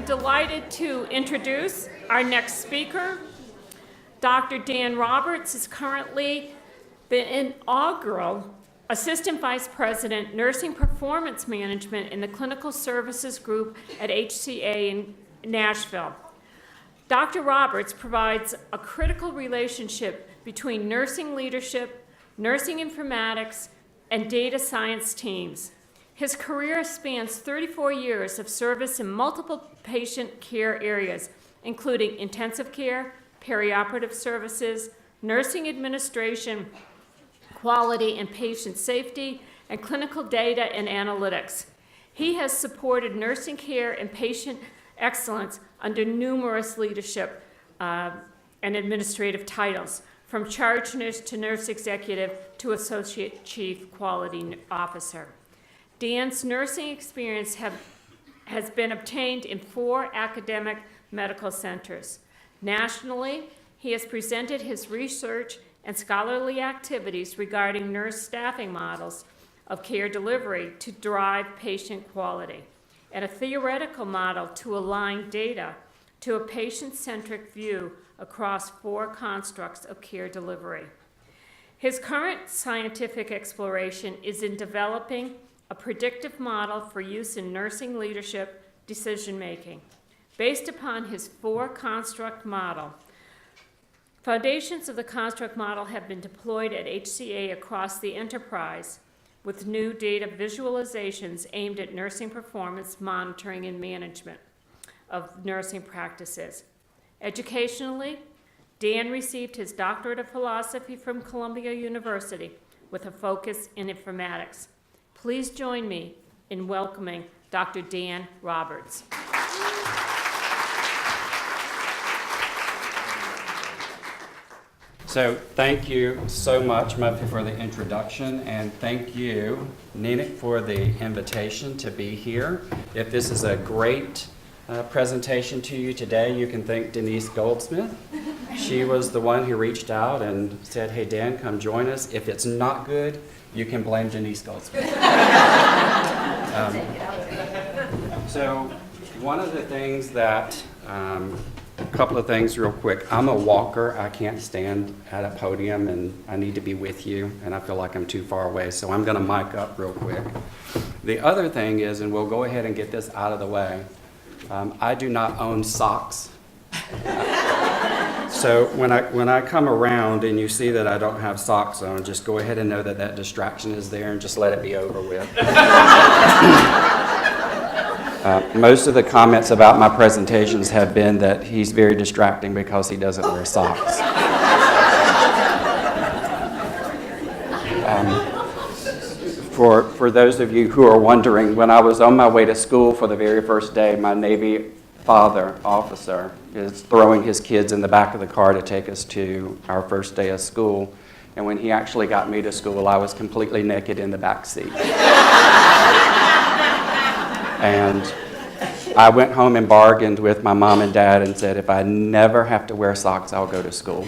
I'm delighted to introduce our next speaker. Dr. Dan Roberts is currently the inaugural Assistant Vice President, Nursing Performance Management in the Clinical Services Group at HCA in Nashville. Dr. Roberts provides a critical relationship between nursing leadership, nursing informatics, and data science teams. His career spans 34 years of service in multiple patient care areas, including intensive care, perioperative services, nursing administration, quality and patient safety, and clinical data and analytics. He has supported nursing care and patient excellence under numerous leadership and administrative titles, from charge nurse to nurse executive to associate chief quality officer. Dan's nursing experience has been obtained in 4 academic medical centers. Nationally, he has presented his research and scholarly activities regarding nurse staffing models of care delivery to drive patient quality, and a theoretical model to align data to a patient-centric view across 4 constructs of care delivery. His current scientific exploration is in developing a predictive model for use in nursing leadership decision-making. Based upon his 4-construct model, foundations of the construct model have been deployed at HCA across the enterprise with new data visualizations aimed at nursing performance monitoring and management of nursing practices. Educationally, Dan received his doctorate of philosophy from Columbia University with a focus in informatics. Please join me in welcoming Dr. Dan Roberts. So thank you so much, Muffy, for the introduction, and thank you, NENIC, for the invitation to be here. If this is a great presentation to you today, you can thank Denise Goldsmith. She was the one who reached out and said, hey, Dan, come join us. If it's not good, you can blame Denise Goldsmith. So one of the things that, a couple of things real quick. I'm a walker. I can't stand at a podium, and I need to be with you, and I feel like I'm too far away, so I'm going to mic up real quick. The other thing is, and we'll go ahead and get this out of the way, I do not own socks. So when I come around and you see that I don't have socks on, just go ahead and know that that distraction is there and just let it be over with. Most of the comments about my presentations have been that he's very distracting because he doesn't wear socks. For those of you who are wondering, when I was on my way to school for the very first day, my Navy father, officer, is throwing his kids in the back of the car to take us to our first day of school. And when he actually got me to school, I was completely naked in the back seat. And I went home and bargained with my mom and dad and said, if I never have to wear socks, I'll go to school.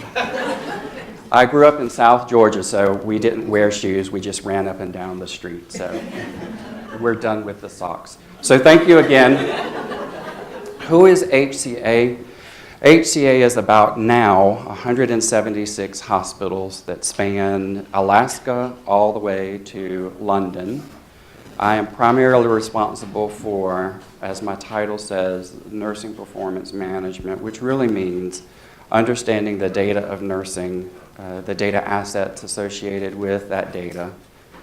I grew up in South Georgia, so we didn't wear shoes. We just ran up and down the street. So we're done with the socks. So thank you again. Who is HCA? HCA is about now 176 hospitals that span Alaska all the way to London. I am primarily responsible for, as my title says, nursing performance management, which really means understanding the data of nursing, the data assets associated with that data,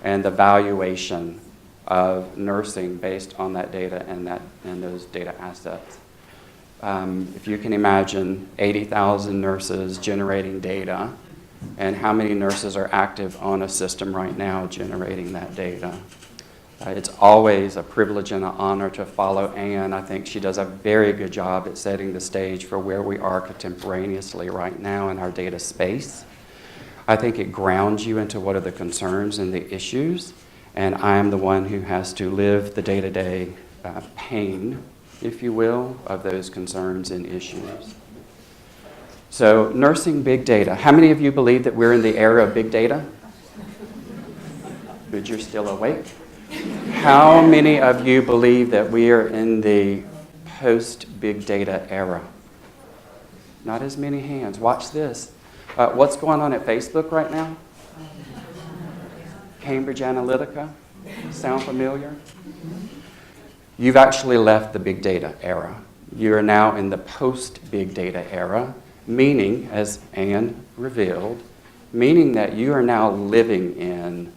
and the valuation of nursing based on that data and those data assets. If you can imagine 80,000 nurses generating data, and how many nurses are active on a system right now generating that data. It's always a privilege and an honor to follow Anne. I think she does a very good job at setting the stage for where we are contemporaneously right now in our data space. I think it grounds you into what are the concerns and the issues, and I am the one who has to live the day-to-day pain, if you will, of those concerns and issues. So, nursing big data. How many of you believe that we're in the era of big data? Good, you're still awake. How many of you believe that we are in the post-big data era. Not as many hands. Watch this. What's going on at Facebook right now? Cambridge Analytica. Sound familiar? You've actually left the big data era. You are now in the post-big data era, meaning, as Anne revealed, meaning that you are now living in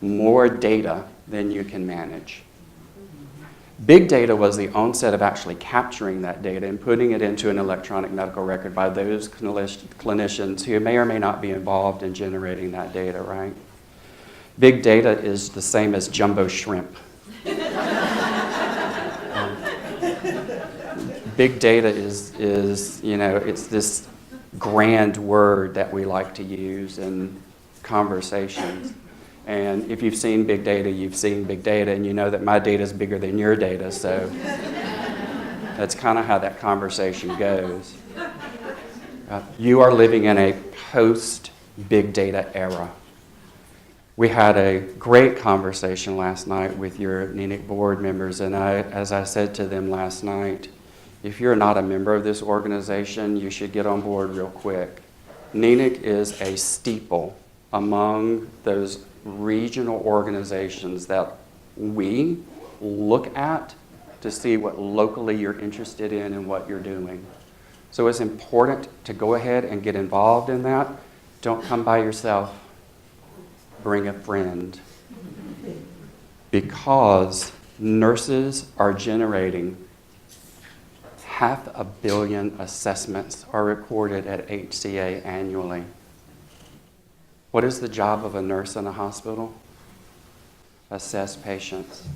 more data than you can manage. Big data was the onset of actually capturing that data and putting it into an electronic medical record by those clinicians who may or may not be involved in generating that data, right? Big data is the same as jumbo shrimp. Big data is, you know, it's this grand word that we like to use in conversations. And if you've seen big data, you've seen big data, and you know that my data is bigger than your data, so that's kind of how that conversation goes. You are living in a post-big data era. We had a great conversation last night with your NENIC board members, and as I said to them last night, if you're not a member of this organization, you should get on board real quick. NENIC is a steeple among those regional organizations that we look at to see what locally you're interested in and what you're doing. So it's important to go ahead and get involved in that. Don't come by yourself. Bring a friend. Because nurses are generating 500 million assessments are recorded at HCA annually. What is the job of a nurse in a hospital? Assess patients.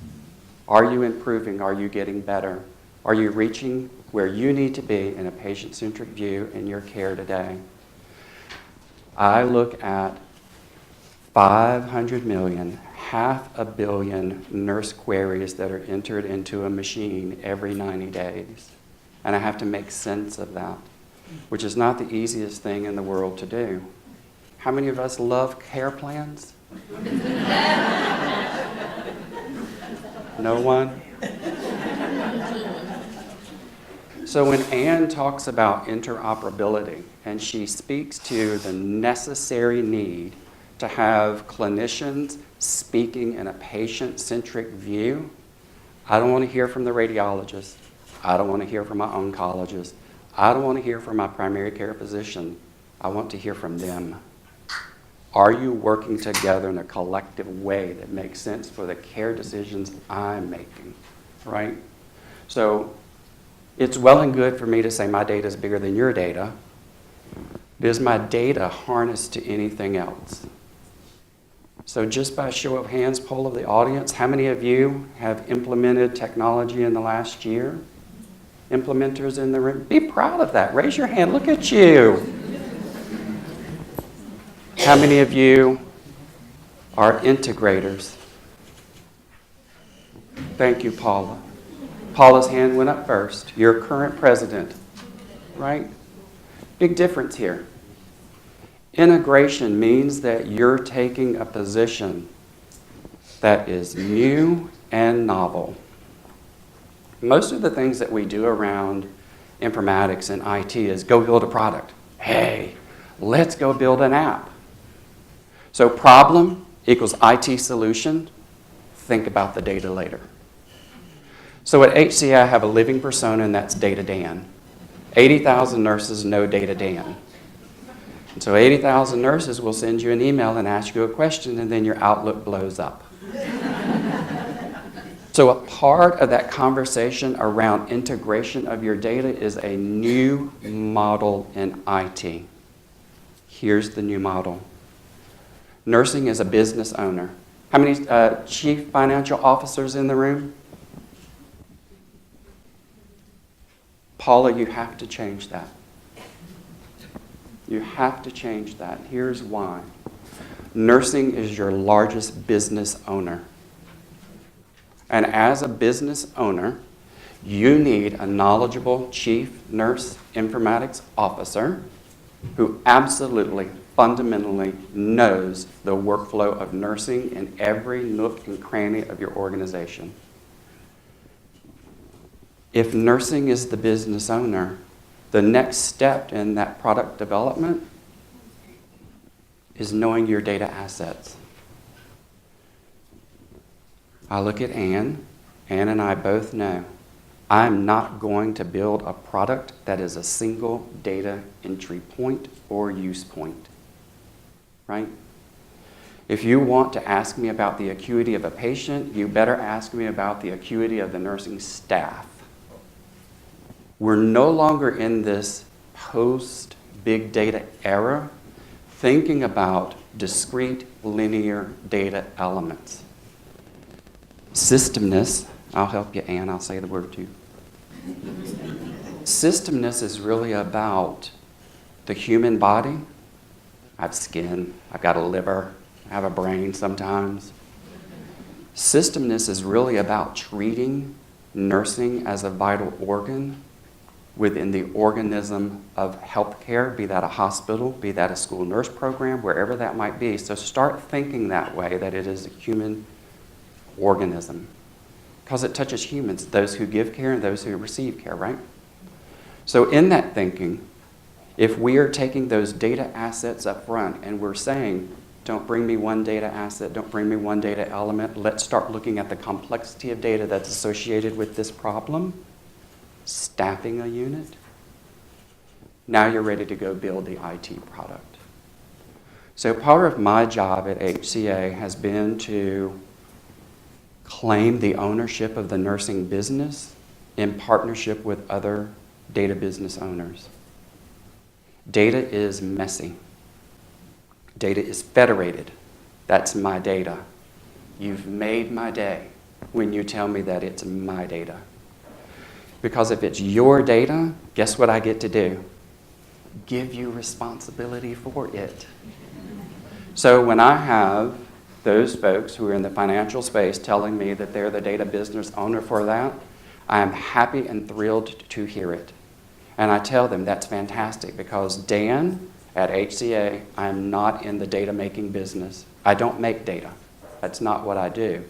Are you improving? Are you getting better? Are you reaching where you need to be in a patient-centric view in your care today? I look at 500 million, 500 million nurse queries that are entered into a machine every 90 days. And I have to make sense of that, which is not the easiest thing in the world to do. How many of us love care plans? No one? So when Anne talks about interoperability, and she speaks to the necessary need to have clinicians speaking in a patient-centric view, I don't want to hear from the radiologist. I don't want to hear from my oncologist. I don't want to hear from my primary care physician. I want to hear from them. Are you working together in a collective way that makes sense for the care decisions I'm making, right? So it's well and good for me to say my data is bigger than your data. Is my data harnessed to anything else? So just by show of hands, poll of the audience, how many of you have implemented technology in the last year? Implementers in the room, be proud of that. Raise your hand, look at you. How many of you are integrators? Thank you, Paula. Paula's hand went up first. Your current president, right? Big difference here. Integration means that you're taking a position that is new and novel. Most of the things that we do around informatics and IT is go build a product. Hey, let's go build an app. So problem equals IT solution. Think about the data later. So at HCA, I have a living persona, and that's Data Dan. 80,000 nurses know Data Dan. And so 80,000 nurses will send you an email and ask you a question, and then your Outlook blows up. So a part of that conversation around integration of your data is a new model in IT. Here's the new model. Nursing is a business owner. How many chief financial officers in the room? Paula, you have to change that. You have to change that. Here's why. Nursing is your largest business owner. And as a business owner, you need a knowledgeable chief nurse informatics officer who absolutely, fundamentally knows the workflow of nursing in every nook and cranny of your organization. If nursing is the business owner, the next step in that product development is knowing your data assets. I look at Ann. Ann and I both know I'm not going to build a product that is a single data entry point or use point, right? If you want to ask me about the acuity of a patient, you better ask me about the acuity of the nursing staff. We're no longer in this post-big data era thinking about discrete linear data elements. Systemness, I'll help you, Ann, I'll say the word too. Systemness is really about the human body. I have skin, I've got a liver, I have a brain sometimes. Systemness is really about treating nursing as a vital organ within the organism of healthcare, be that a hospital, be that a school nurse program, wherever that might be. So start thinking that way, that it is a human organism, because it touches humans, those who give care and those who receive care, right? So in that thinking, if we are taking those data assets up front and we're saying, don't bring me one data asset, don't bring me one data element, let's start looking at the complexity of data that's associated with this problem, staffing a unit, now you're ready to go build the IT product. So part of my job at HCA has been to claim the ownership of the nursing business in partnership with other data business owners. Data is messy. Data is federated. That's my data. You've made my day when you tell me that it's my data. Because if it's your data, guess what I get to do? Give you responsibility for it. So when I have those folks who are in the financial space telling me that they're the data business owner for that, I am happy and thrilled to hear it. And I tell them that's fantastic because Dan, at HCA, I'm not in the data making business. I don't make data. That's not what I do.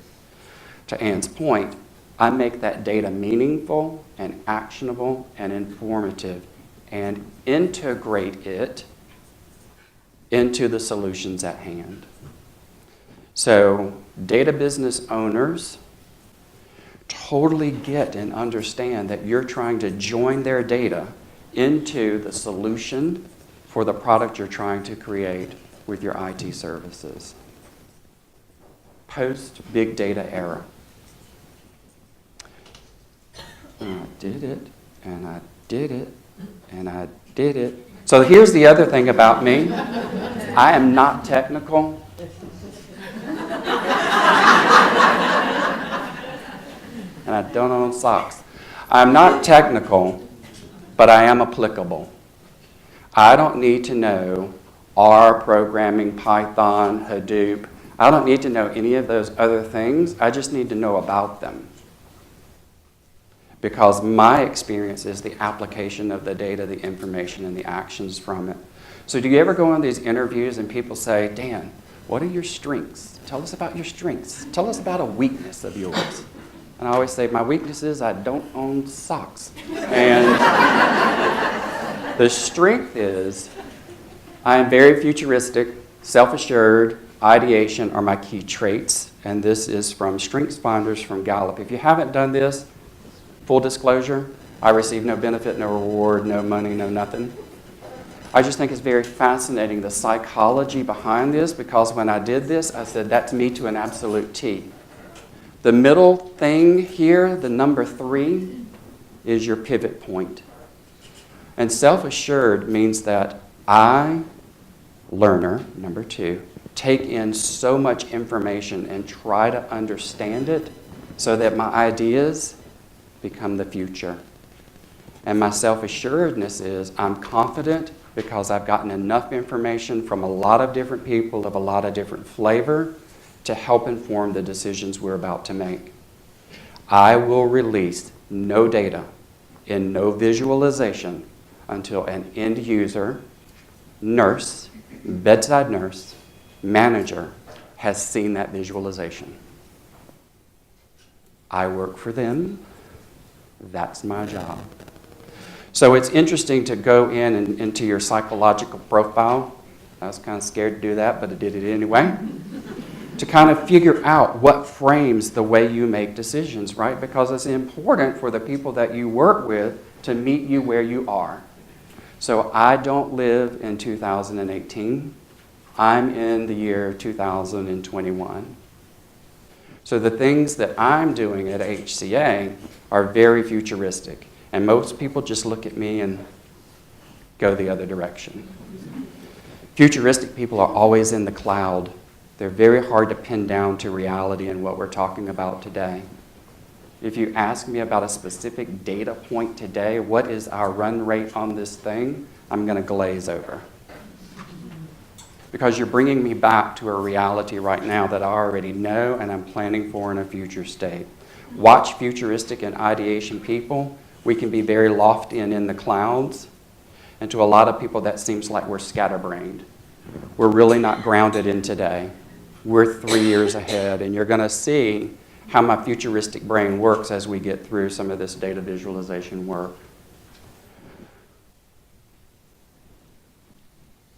To Ann's point, I make that data meaningful and actionable and informative and integrate it into the solutions at hand. So data business owners totally get and understand that you're trying to join their data into the solution for the product you're trying to create with your IT services. Post-big data era. And I did it, and I did it, and I did it. So here's the other thing about me. I am not technical. And I don't own socks. I'm not technical, but I am applicable. I don't need to know R programming, Python, Hadoop. I don't need to know any of those other things. I just need to know about them. Because my experience is the application of the data, the information, and the actions from it. So do you ever go on these interviews and people say, Dan, what are your strengths? Tell us about your strengths. Tell us about a weakness of yours. And I always say, my weakness is I don't own socks. And the strength is I am very futuristic, self-assured, ideation are my key traits. And this is from Strengths Finders from Gallup. If you haven't done this, full disclosure, I receive no benefit, no reward, no money, no nothing. I just think it's very fascinating, the psychology behind this, because when I did this, I said, that's me to an absolute T. The middle thing here, the number 3, is your pivot point. And self-assured means that I, learner, number 2, take in so much information and try to understand it so that my ideas become the future. And my self-assuredness is I'm confident because I've gotten enough information from a lot of different people of a lot of different flavor to help inform the decisions we're about to make. I will release no data in no visualization until an end user, nurse, bedside nurse, manager has seen that visualization. I work for them. That's my job. So it's interesting to go in and into your psychological profile. I was kind of scared to do that, but I did it anyway. To kind of figure out what frames the way you make decisions, right? Because it's important for the people that you work with to meet you where you are. So I don't live in 2018. I'm in the year 2021. So the things that I'm doing at HCA are very futuristic. And most people just look at me and go the other direction. Futuristic people are always in the cloud. They're very hard to pin down to reality and what we're talking about today. If you ask me about a specific data point today, what is our run rate on this thing, I'm going to glaze over. Because you're bringing me back to a reality right now that I already know and I'm planning for in a future state. Watch futuristic and ideation people. We can be very lofty and in the clouds. And to a lot of people, that seems like we're scatterbrained. We're really not grounded in today. We're 3 years ahead, and you're going to see how my futuristic brain works as we get through some of this data visualization work.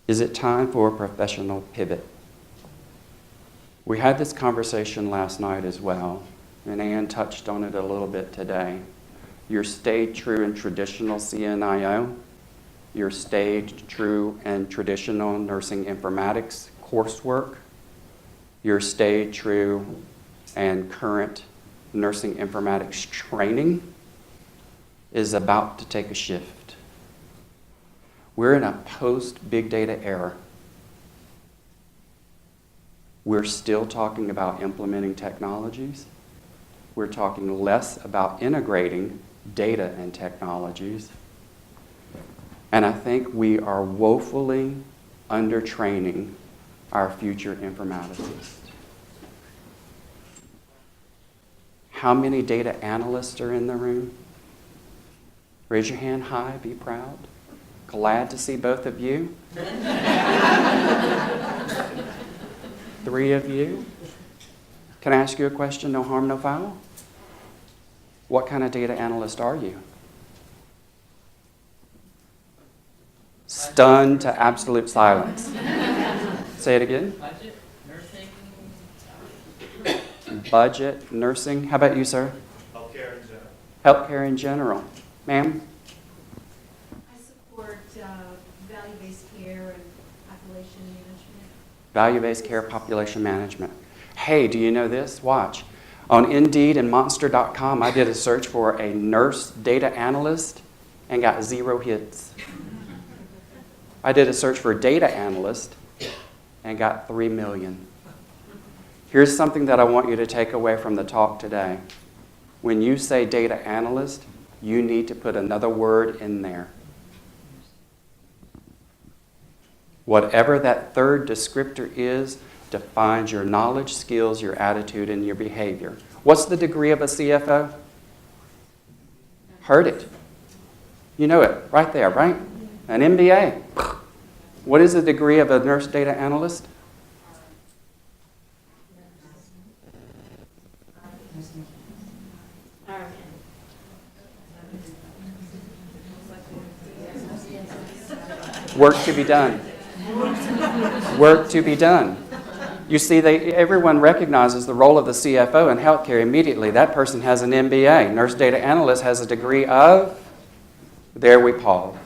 Is it time for a professional pivot? We had this conversation last night as well, and Ann touched on it a little bit today. Your stayed true and traditional CNIO, your stayed true and traditional nursing informatics coursework, your stayed true and current nursing informatics training is about to take a shift. We're in a post-big data era. We're still talking about implementing technologies. We're talking less about integrating data and technologies. And I think we are woefully undertraining our future informaticists. How many data analysts are in the room? Raise your hand high, be proud. Glad to see both of you. 3 of you. Can I ask you a question? No harm, no foul? What kind of data analyst are you? Stunned to absolute silence. Say it again. Budget, nursing. Budget, nursing. How about you, sir? Healthcare in general. Healthcare in general. Ma'am? I support value-based care and population management. Value-based care, population management. Hey, do you know this? Watch. On Indeed and Monster.com, I did a search for a nurse data analyst and got 0 hits. I did a search for a data analyst and got 3 million. Here's something that I want you to take away from the talk today. When you say data analyst, you need to put another word in there. Whatever that third descriptor is, defines your knowledge, skills, your attitude, and your behavior. What's the degree of a CFO? Heard it. You know it right there, right? An MBA. What is the degree of a nurse data analyst? Work to be done. Work to be done. You see, everyone recognizes the role of the CFO in healthcare immediately. That person has an MBA. Nurse data analyst has a degree of, there we pause.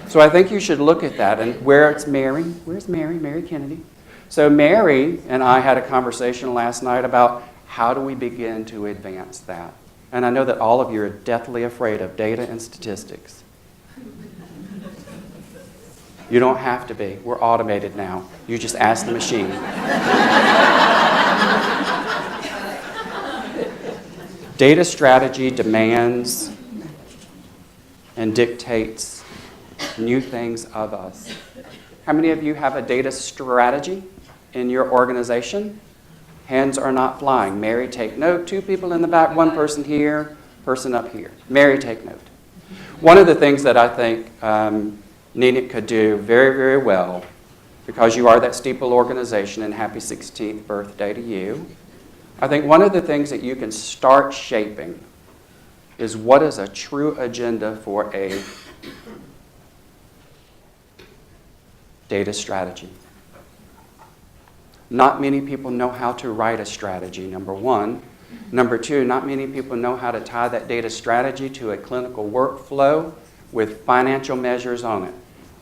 So I think you should look at that. And where it's Mary, where's Mary? Mary Kennedy. So Mary and I had a conversation last night about how do we begin to advance that. And I know that all of you are deathly afraid of data and statistics. You don't have to be. We're automated now. You just ask the machine. Data strategy demands and dictates new things of us. How many of you have a data strategy in your organization? Hands are not flying. Mary, take note. 2 people in the back, 1 person here, person up here. Mary, take note. One of the things that I think NENIC could do very, very well, because you are that steeple organization, and happy 16th birthday to you. I think one of the things that you can start shaping is what is a true agenda for a data strategy. Not many people know how to write a strategy, number one. Number two, not many people know how to tie that data strategy to a clinical workflow with financial measures on it.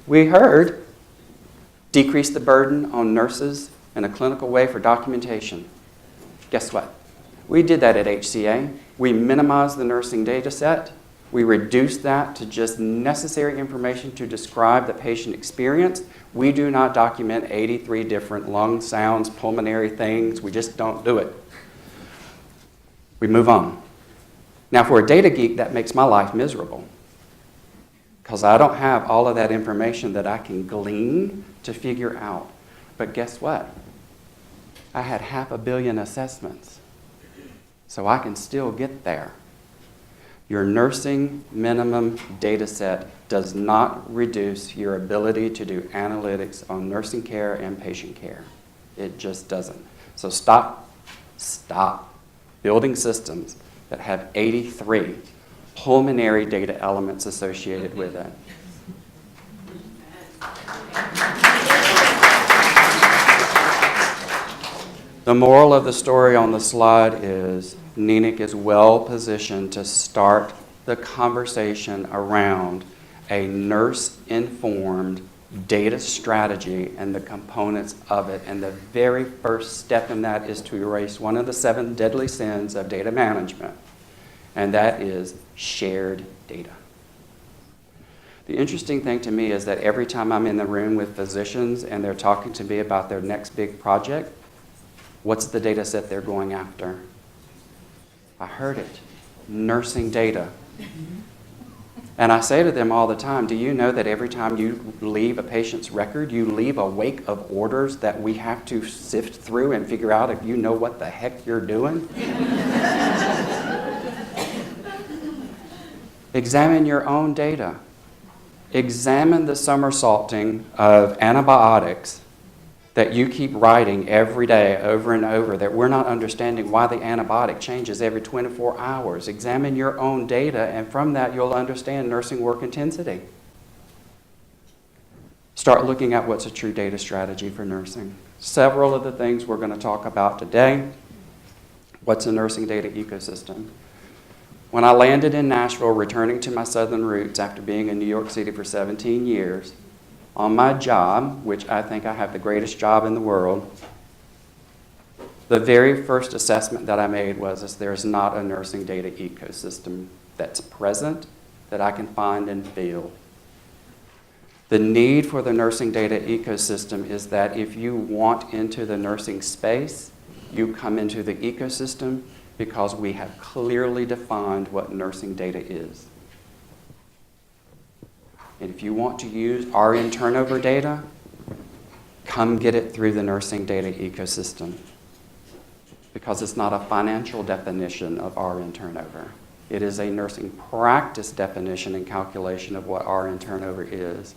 We heard decrease the burden on nurses in a clinical way for documentation. Guess what? We did that at HCA. We minimized the nursing data set. We reduced that to just necessary information to describe the patient experience. We do not document 83 different lung sounds, pulmonary things. We just don't do it. We move on. Now, for a data geek, that makes my life miserable because I don't have all of that information that I can glean to figure out. But guess what? I had 500 million assessments, so I can still get there. Your nursing minimum data set does not reduce your ability to do analytics on nursing care and patient care. It just doesn't. So stop building systems that have 83 pulmonary data elements associated with it. The moral of the story on the slide is NENIC is well positioned to start the conversation around a nurse-informed data strategy and the components of it. And the very first step in that is to erase one of the 7 deadly sins of data management, and that is shared data. The interesting thing to me is that every time I'm in the room with physicians and they're talking to me about their next big project, what's the data set they're going after? I heard it, nursing data. And I say to them all the time, do you know that every time you leave a patient's record, you leave a wake of orders that we have to sift through and figure out if you know what the heck you're doing? Examine your own data. Examine the somersaulting of antibiotics that you keep writing every day over and over, that we're not understanding why the antibiotic changes every 24 hours. Examine your own data, and from that you'll understand nursing work intensity. Start looking at what's a true data strategy for nursing. Several of the things we're going to talk about today. What's a nursing data ecosystem? When I landed in Nashville, returning to my southern roots after being in New York City for 17 years, on my job, which I think I have the greatest job in the world, the very first assessment that I made was there's not a nursing data ecosystem that's present that I can find and feel. The need for the nursing data ecosystem is that if you want into the nursing space, you come into the ecosystem because we have clearly defined what nursing data is. And if you want to use RN turnover data, come get it through the nursing data ecosystem, because it's not a financial definition of RN turnover. It is a nursing practice definition and calculation of what RN turnover is.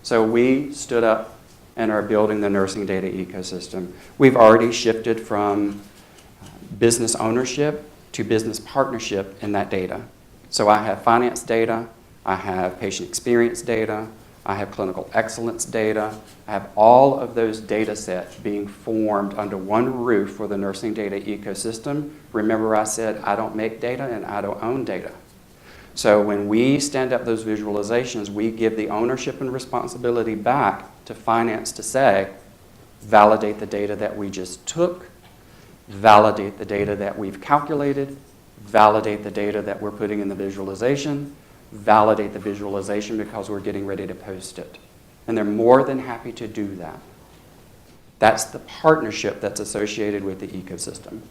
So we stood up and are building the nursing data ecosystem. We've already shifted from business ownership to business partnership in that data. So I have finance data, I have patient experience data, I have clinical excellence data, I have all of those data sets being formed under one roof for the nursing data ecosystem. Remember I said I don't make data and I don't own data. So when we stand up those visualizations, we give the ownership and responsibility back to finance to say, validate the data that we just took, validate the data that we've calculated, validate the data that we're putting in the visualization, validate the visualization because we're getting ready to post it. And they're more than happy to do that. That's the partnership that's associated with the ecosystem.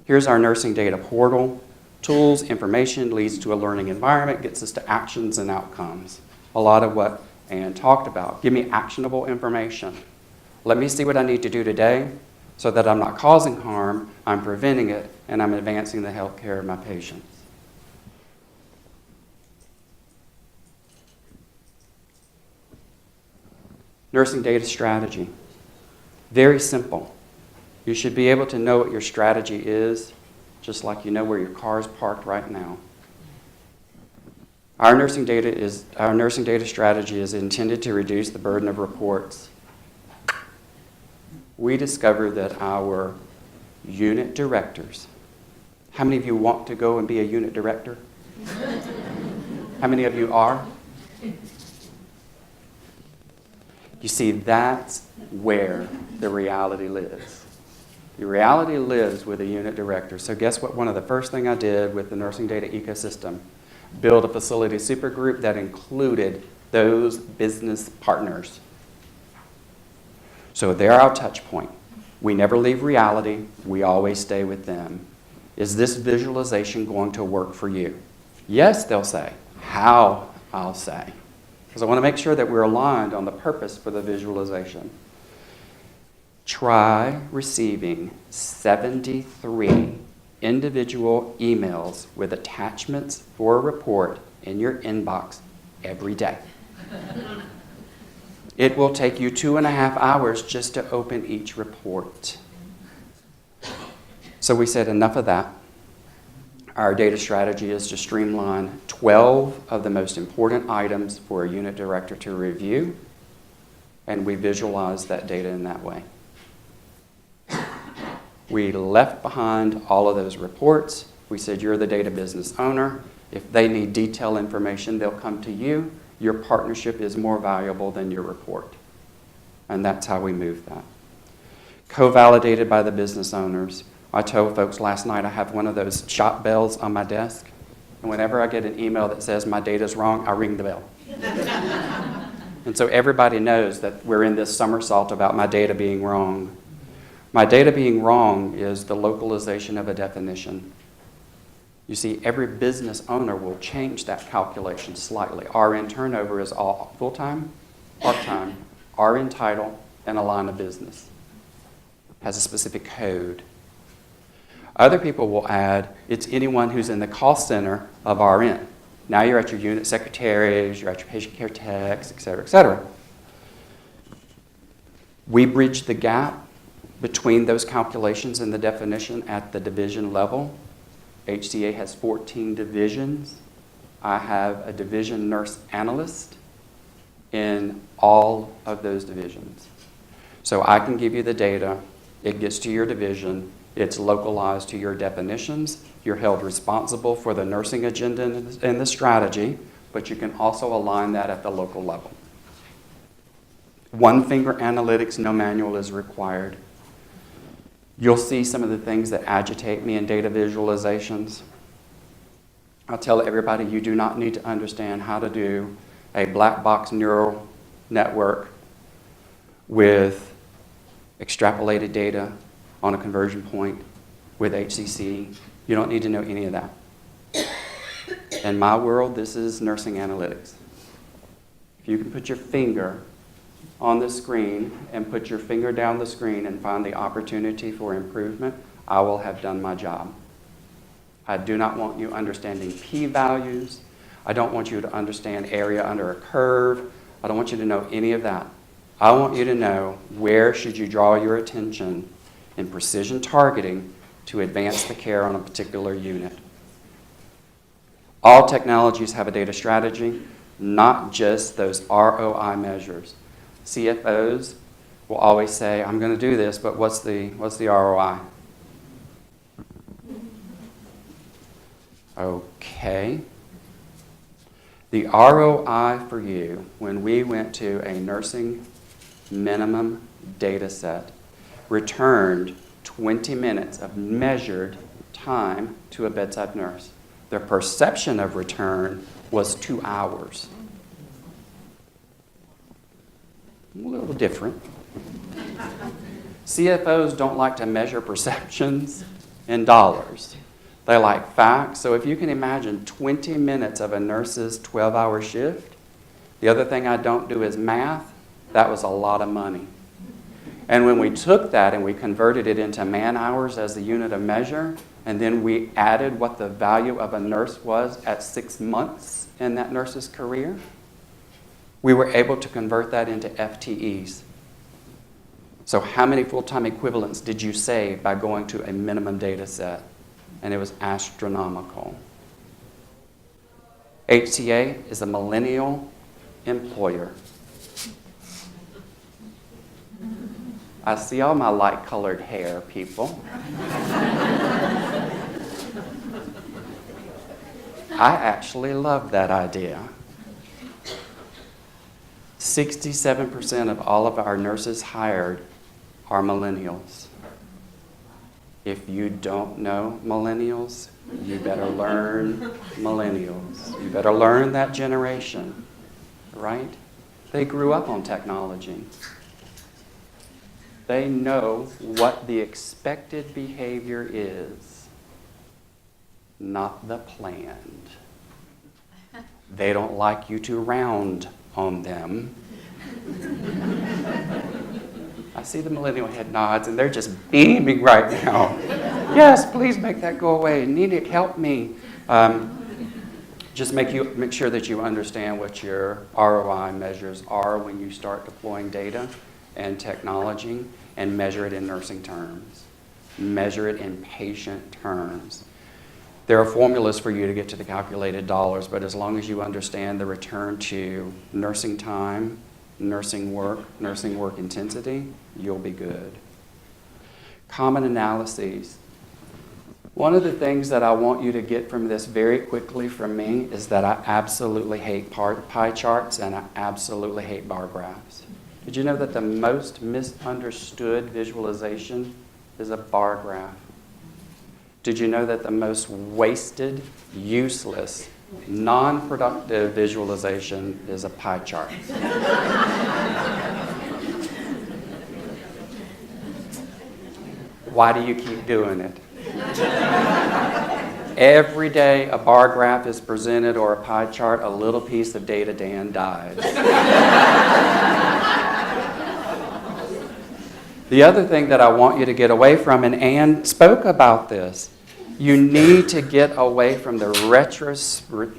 Here's our nursing data portal. Tools, information leads to a learning environment, gets us to actions and outcomes. A lot of what Ann talked about. Give me actionable information. Let me see what I need to do today so that I'm not causing harm, I'm preventing it, and I'm advancing the health care of my patients. Nursing data strategy. Very simple. You should be able to know what your strategy is just like you know where your car is parked right now. Our nursing data strategy is intended to reduce the burden of reports. We discovered that our unit directors, how many of you want to go and be a unit director? How many of you are? You see, that's where the reality lives. The reality lives with a unit director. So guess what? One of the first things I did with the nursing data ecosystem, build a facility supergroup that included those business partners. So they're our touch point. We never leave reality. We always stay with them. Is this visualization going to work for you? Yes, they'll say. How? I'll say. Because I want to make sure that we're aligned on the purpose for the visualization. Try receiving 73 individual emails with attachments for a report in your inbox every day. It will take you 2.5 hours just to open each report. So we said enough of that. Our data strategy is to streamline 12 of the most important items for a unit director to review, and we visualize that data in that way. We left behind all of those reports. We said, you're the data business owner. If they need detailed information, they'll come to you. Your partnership is more valuable than your report. And that's how we move that. Co-validated by the business owners. I told folks last night I have one of those shop bells on my desk. And whenever I get an email that says my data's wrong, I ring the bell. And so everybody knows that we're in this somersault about my data being wrong. My data being wrong is the localization of a definition. You see, every business owner will change that calculation slightly. RN turnover is all full-time, part-time, RN title, and a line of business. Has a specific code. Other people will add, it's anyone who's in the cost center of RN. Now you're at your unit secretaries, you're at your patient care techs, et cetera, et cetera. We bridge the gap between those calculations and the definition at the division level. HCA has 14 divisions. I have a division nurse analyst in all of those divisions. So I can give you the data, it gets to your division, it's localized to your definitions, you're held responsible for the nursing agenda and the strategy, but you can also align that at the local level. One finger analytics, no manual is required. You'll see some of the things that agitate me in data visualizations. I'll tell everybody you do not need to understand how to do a black box neural network with extrapolated data on a conversion point with HCC. You don't need to know any of that. In my world, this is nursing analytics. If you can put your finger on the screen and put your finger down the screen and find the opportunity for improvement, I will have done my job. I do not want you understanding p-values. I don't want you to understand area under a curve. I don't want you to know any of that. I want you to know where should you draw your attention in precision targeting to advance the care on a particular unit. All technologies have a data strategy, not just those ROI measures. CFOs will always say, I'm going to do this, but what's the ROI? Okay. The ROI for you, when we went to a nursing minimum data set, returned 20 minutes of measured time to a bedside nurse. Their perception of return was 2 hours. A little different. CFOs don't like to measure perceptions in dollars. They like facts. So if you can imagine 20 minutes of a nurse's 12-hour shift, the other thing I don't do is math. That was a lot of money. And when we took that and we converted it into man hours as the unit of measure, and then we added what the value of a nurse was at 6 months in that nurse's career, we were able to convert that into FTEs. So how many full-time equivalents did you save by going to a minimum data set? and it was astronomical. HCA is a millennial employer. I see all my light-colored hair, people. I actually love that idea. 67% of all of our nurses hired are millennials. If you don't know millennials, you better learn millennials. You better learn that generation, right? They grew up on technology. They know what the expected behavior is, not the planned. They don't like you to round on them. I see the millennial head nods, and they're just beaming right now. Yes, please make that go away. NENIC, help me. Just make sure that you understand what your ROI measures are when you start deploying data and technology, and measure it in nursing terms. Measure it in patient terms. There are formulas for you to get to the calculated dollars, but as long as you understand the return to nursing time, nursing work intensity, you'll be good. Common analyses. One of the things that I want you to get from this very quickly from me is that I absolutely hate pie charts and I absolutely hate bar graphs. Did you know that the most misunderstood visualization is a bar graph? Did you know that the most wasted, useless, non-productive visualization is a pie chart? Why do you keep doing it? Every day a bar graph is presented or a pie chart, a little piece of data Dan dies. The other thing that I want you to get away from, and Anne spoke about this, you need to get away from the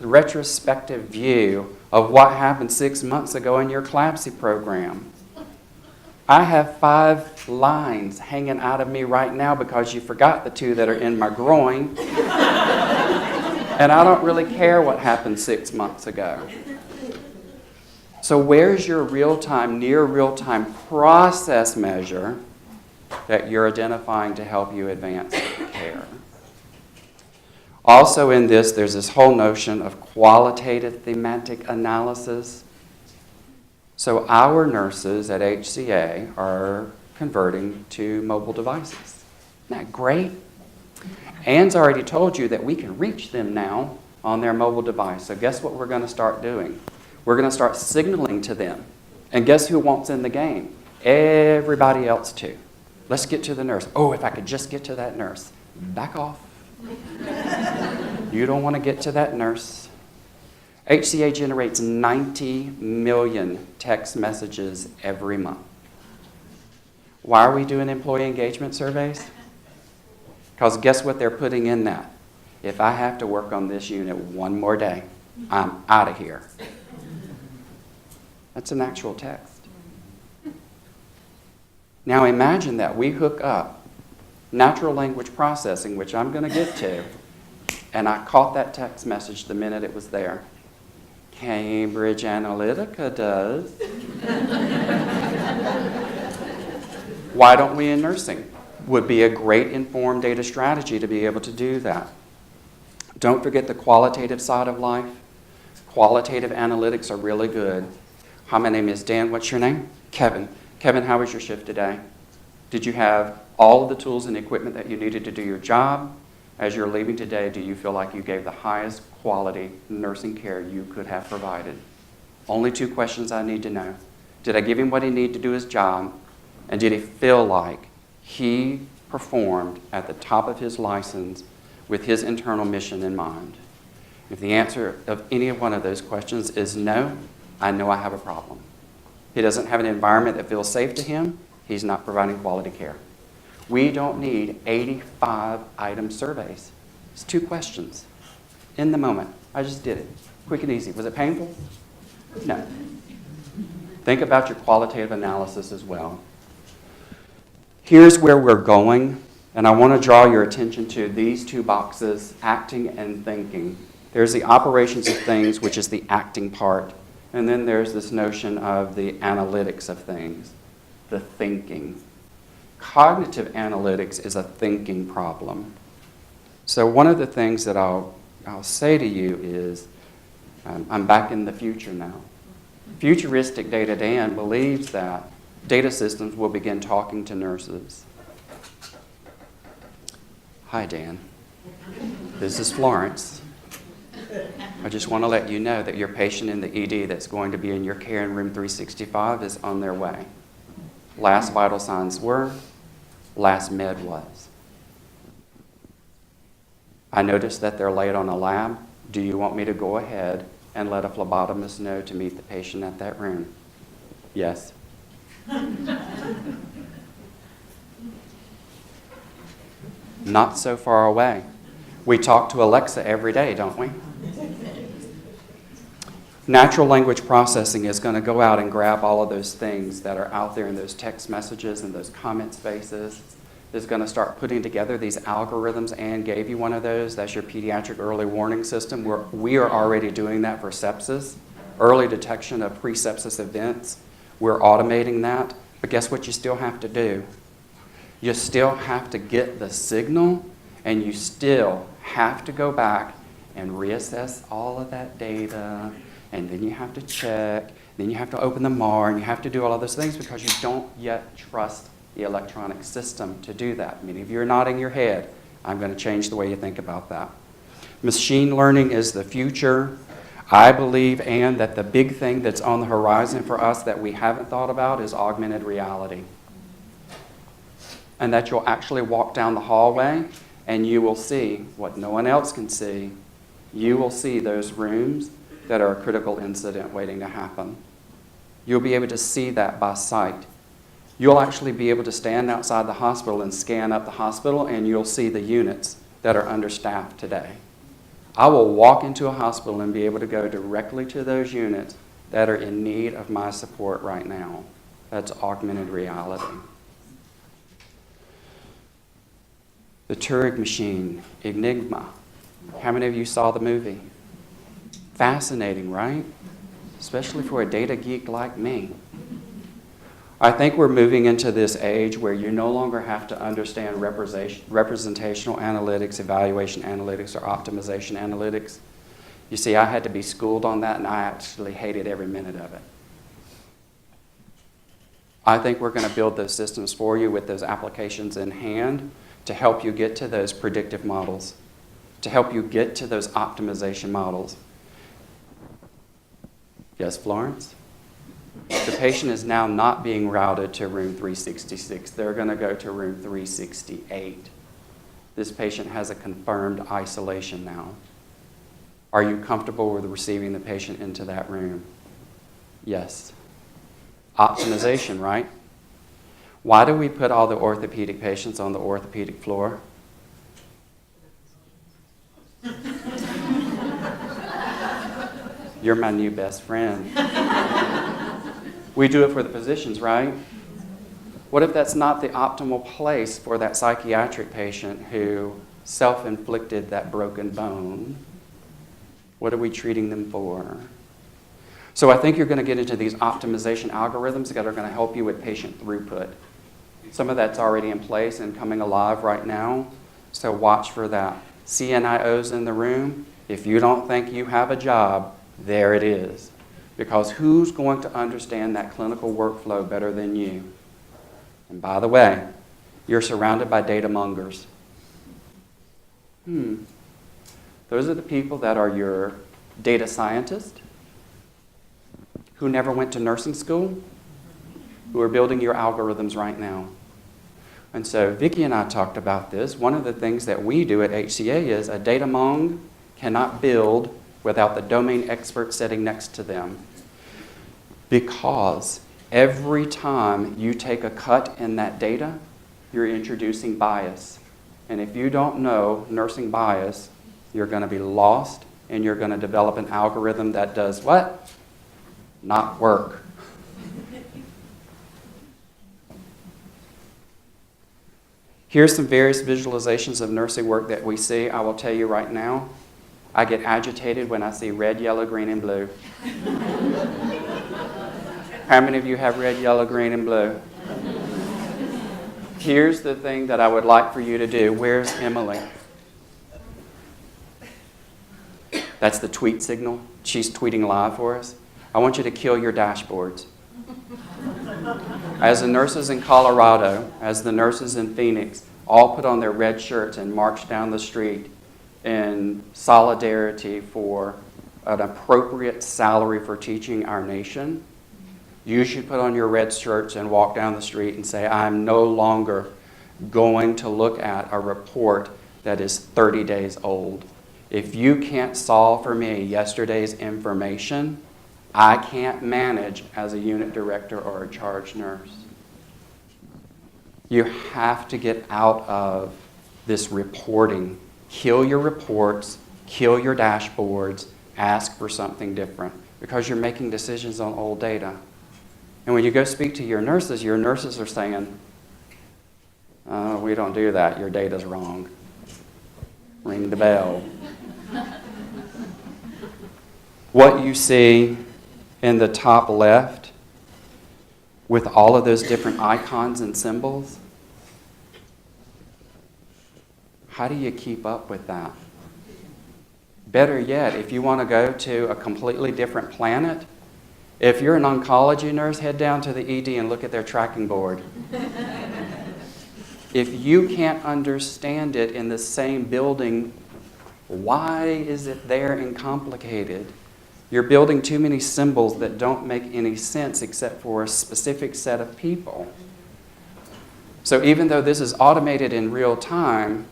retrospective view of what happened 6 months ago in your CLABSI program. I have 5 lines hanging out of me right now because you forgot the 2 that are in my groin. And I don't really care what happened 6 months ago. So where's your real-time, near real-time process measure that you're identifying to help you advance care? Also in this, there's this whole notion of qualitative thematic analysis. So our nurses at HCA are converting to mobile devices. Isn't that great? Anne's already told you that we can reach them now on their mobile device. So guess what we're going to start doing? We're going to start signaling to them. And guess who wants in the game? Everybody else too. Let's get to the nurse. Oh, if I could just get to that nurse. Back off. You don't want to get to that nurse. HCA generates 90 million text messages every month. Why are we doing employee engagement surveys? Because guess what they're putting in that? If I have to work on this unit one more day, I'm out of here. That's an actual text. Now imagine that we hook up natural language processing, which I'm going to get to, and I caught that text message the minute it was there. Cambridge Analytica does. Why don't we in nursing? Would be a great informed data strategy to be able to do that. Don't forget the qualitative side of life. Qualitative analytics are really good. Hi, my name is Dan. What's your name? Kevin. Kevin, how was your shift today? Did you have all of the tools and equipment that you needed to do your job? As you're leaving today, do you feel like you gave the highest quality nursing care you could have provided? Only 2 questions I need to know. Did I give him what he needed to do his job? And did he feel like he performed at the top of his license with his internal mission in mind? If the answer of any one of those questions is no, I know I have a problem. He doesn't have an environment that feels safe to him. He's not providing quality care. We don't need 85 item surveys. It's 2 questions in the moment. I just did it. Quick and easy. Was it painful? No. Think about your qualitative analysis as well. Here's where we're going And I want to draw your attention to these two boxes, acting and thinking. There's the operations of things, which is the acting part. And then there's this notion of the analytics of things, the thinking. Cognitive analytics is a thinking problem. So one of the things that I'll say to you is, I'm back in the future now. Futuristic Data Dan believes that data systems will begin talking to nurses. Hi, Dan. This is Florence. I just want to let you know that your patient in the ED that's going to be in your care in room 365 is on their way. Last vital signs were, last med was. I noticed that they're late on a lab. Do you want me to go ahead and let a phlebotomist know to meet the patient at that room? Yes. Not so far away. We talk to Alexa every day, don't we? Natural language processing is going to go out and grab all of those things that are out there in those text messages and those comment spaces. It's going to start putting together these algorithms. Anne gave you one of those. That's your pediatric early warning system. We are already doing that for sepsis, early detection of pre-sepsis events. We're automating that. But guess what you still have to do? You still have to get the signal, and you still have to go back and reassess all of that data, and then you have to check, then you have to open the MAR, and you have to do all of those things because you don't yet trust the electronic system to do that. Many of you are nodding your head. I'm going to change the way you think about that. Machine learning is the future. I believe, Anne, that the big thing that's on the horizon for us that we haven't thought about is augmented reality. And that you'll actually walk down the hallway and you will see what no one else can see. You will see those rooms that are a critical incident waiting to happen. You'll be able to see that by sight. You'll actually be able to stand outside the hospital and scan up the hospital, and you'll see the units that are understaffed today. I will walk into a hospital and be able to go directly to those units that are in need of my support right now. That's augmented reality. The Turing machine, Enigma. How many of you saw the movie? Fascinating, right? Especially for a data geek like me. I think we're moving into this age where you no longer have to understand representational analytics, evaluation analytics, or optimization analytics. You see, I had to be schooled on that, and I actually hated every minute of it. I think we're going to build those systems for you with those applications in hand to help you get to those predictive models, to help you get to those optimization models. Yes, Florence? The patient is now not being routed to room 366. They're going to go to room 368. This patient has a confirmed isolation now. Are you comfortable with receiving the patient into that room? Yes. Optimization, right? Why do we put all the orthopedic patients on the orthopedic floor? You're my new best friend. We do it for the physicians, right? What if that's not the optimal place for that psychiatric patient who self-inflicted that broken bone? What are we treating them for? So I think you're going to get into these optimization algorithms that are going to help you with patient throughput. Some of that's already in place and coming alive right now, so watch for that. CNIOs in the room, if you don't think you have a job, there it is. Because who's going to understand that clinical workflow better than you? And by the way, you're surrounded by data mongers. Those are the people that are your data scientists, who never went to nursing school, who are building your algorithms right now. And so Vicki and I talked about this. One of the things that we do at HCA is a data mong cannot build without the domain expert sitting next to them. Because every time you take a cut in that data, you're introducing bias. And if you don't know nursing bias, you're going to be lost, and you're going to develop an algorithm that does what? Not work. Here's some various visualizations of nursing work that we see. I will tell you right now, I get agitated when I see red, yellow, green, and blue. How many of you have red, yellow, green, and blue? Here's the thing that I would like for you to do. Where's Emily? That's the tweet signal. She's tweeting live for us. I want you to kill your dashboards. As the nurses in Colorado, as the nurses in Phoenix, all put on their red shirts and marched down the street in solidarity for an appropriate salary for teaching our nation, you should put on your red shirts and walk down the street and say, I'm no longer going to look at a report that is 30 days old. If you can't solve for me yesterday's information, I can't manage as a unit director or a charge nurse. You have to get out of this reporting. Kill your reports, kill your dashboards, ask for something different because you're making decisions on old data. And when you go speak to your nurses are saying, we don't do that, your data's wrong. Ring the bell. What you see in the top left with all of those different icons and symbols, how do you keep up with that? Better yet, if you want to go to a completely different planet, if you're an oncology nurse, head down to the ED and look at their tracking board. If you can't understand it in the same building, why is it there and complicated? You're building too many symbols that don't make any sense except for a specific set of people. So even though this is automated in real time,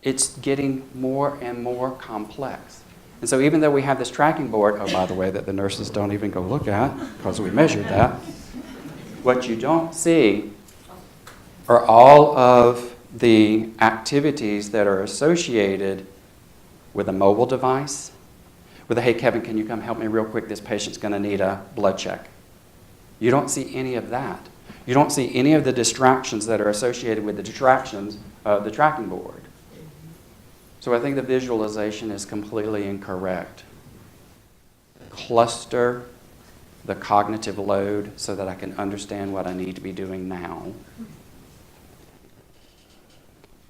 it's getting more and more complex. And so even though we have this tracking board, oh, by the way, that the nurses don't even go look at because we measured that, what you don't see are all of the activities that are associated with a mobile device, with a, hey, Kevin, can you come help me real quick? This patient's going to need a blood check. You don't see any of that. You don't see any of the distractions that are associated with the distractions of the tracking board. So I think the visualization is completely incorrect. Cluster the cognitive load so that I can understand what I need to be doing now.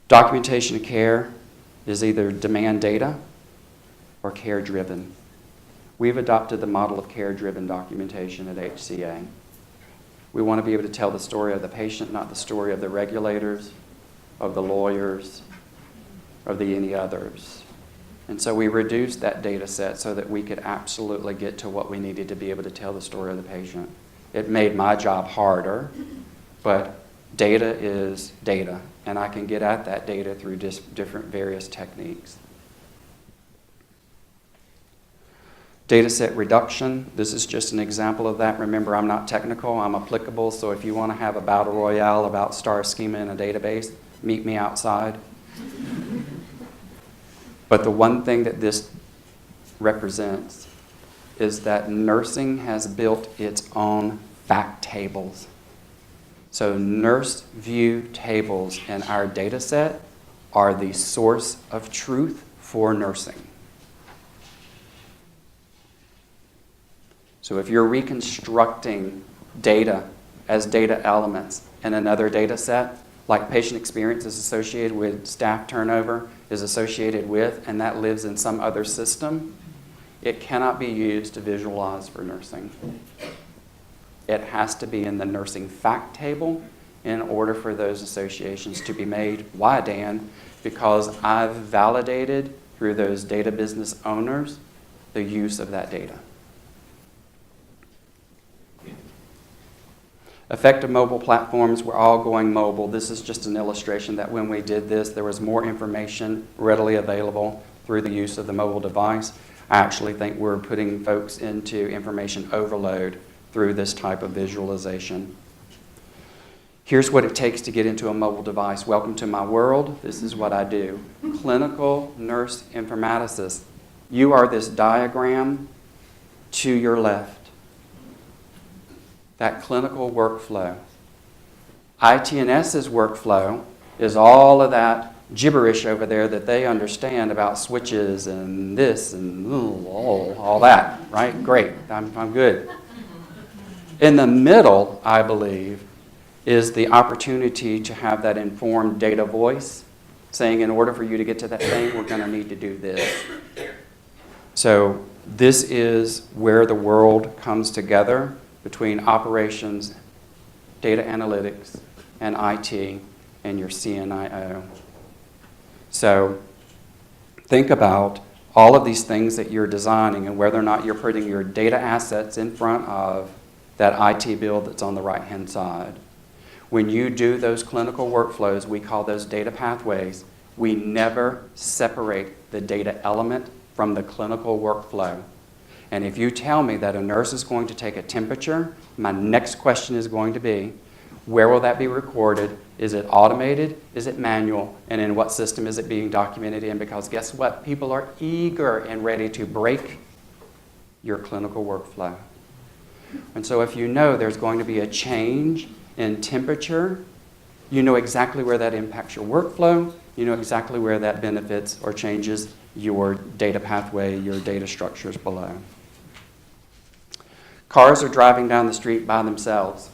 Documentation of care is either demand data or care-driven. We've adopted the model of care-driven documentation at HCA. We want to be able to tell the story of the patient, not the story of the regulators, of the lawyers, of the any others. And so we reduced that data set so that we could absolutely get to what we needed to be able to tell the story of the patient. It made my job harder, but data is data, and I can get at that data through different various techniques. Data set reduction, this is just an example of that. Remember, I'm not technical, I'm applicable, so if you want to have a battle royale about star schema in a database, meet me outside. But the one thing that this represents is that nursing has built its own fact tables. So nurse view tables in our data set are the source of truth for nursing. So if you're reconstructing data as data elements in another data set, like patient experience is associated with staff turnover, is associated with, and that lives in some other system, it cannot be used to visualize for nursing. It has to be in the nursing fact table in order for those associations to be made. Why, Dan? Because I've validated through those data business owners the use of that data. Effective mobile platforms, we're all going mobile. This is just an illustration that when we did this, there was more information readily available through the use of the mobile device. I actually think we're putting folks into information overload through this type of visualization. Here's what it takes to get into a mobile device. Welcome to my world. This is what I do. Clinical nurse informaticist. You are this diagram to your left. That clinical workflow. ITNS's workflow is all of that gibberish over there that they understand about switches and this and all that, right? Great, I'm good. In the middle, I believe, is the opportunity to have that informed data voice, saying in order for you to get to that thing, we're going to need to do this. So this is where the world comes together between operations, data analytics, and IT, and your CNIO. So think about all of these things that you're designing and whether or not you're putting your data assets in front of that IT build that's on the right-hand side. When you do those clinical workflows, we call those data pathways, we never separate the data element from the clinical workflow. And if you tell me that a nurse is going to take a temperature, my next question is going to be, where will that be recorded? Is it automated? Is it manual? And in what system is it being documented in? Because guess what? People are eager and ready to break your clinical workflow. And so if you know there's going to be a change in temperature, you know exactly where that impacts your workflow. You know exactly where that benefits or changes your data pathway, your data structures below. Cars are driving down the street by themselves.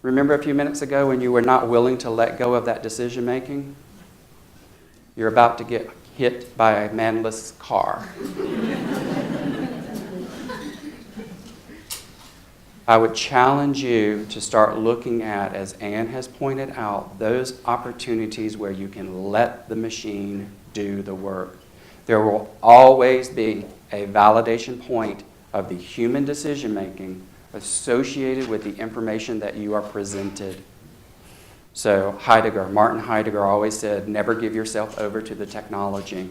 Remember a few minutes ago when you were not willing to let go of that decision making? You're about to get hit by a manless car. I would challenge you to start looking at, as Anne has pointed out, those opportunities where you can let the machine do the work. There will always be a validation point of the human decision making associated with the information that you are presented. So Martin Heidegger always said, never give yourself over to the technology.